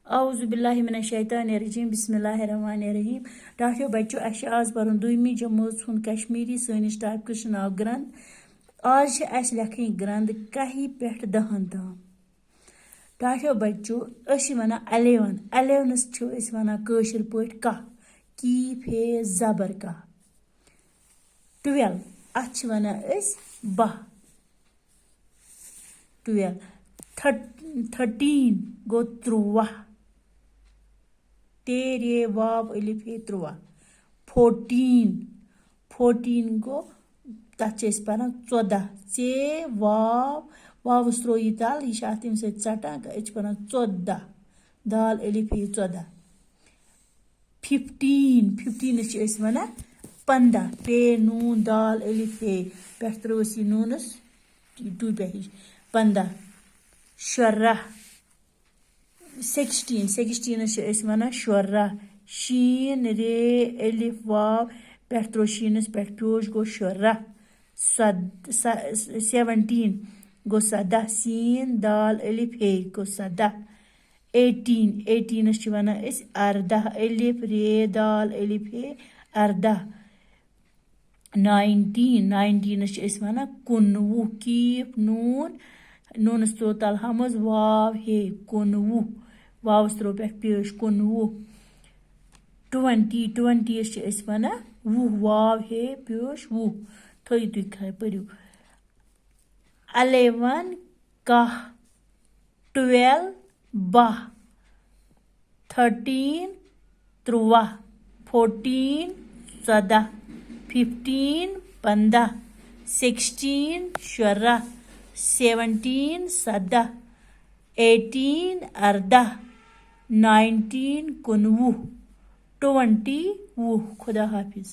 औज़ु बिल्लाहि मिनश शैतानिर रजीम बिस्मिल्लाहिर रहमानिर रहीम। डाठियो बच्चों अश आज परन दुइमी जमात हुन कश्मीरी सनिस टॉपिकस छ नाव ग्रंथ। आज अस लेखन ग्रंथ कही पेठ दहन ताम। डाठियो बच्चों अस वना 11 छ अस वना कशिर पठ कह की फे जबर कह। 12 अथ छ वना अस 12। 13 गो 13 तेरे वाव अलिफ हे 13। 14 गो तथ पान 14 चे वाव त्रो यह तल यह तम सटान पान 14 दाल अलिफ हे 14। 15 वन 15 पे नून दाल अलिफ हे पे त्रोस यह नूनस टू पे 15। 16 वन 16 शीन रे अलिफ वाव पे त्रो शीनस पे प्योज गो 16। 17 गो 17 सीन दाल अलिफ हे गो 17। 18 वन 18 अलिफ रे दाल अलिफ हे 18। 19 वन 19 कीफ नूनस त्रो तल हमज वाव हे 19 वाव त्रो पे पेश 19। 20 वन 20 वाव हे पेश 20 थो तुम परू। 11 कह 12 12। 13 13। 14 14। 15 15। 16 16। 17 17। 18 18। 19 19। 20 20। खुदा हाफिज।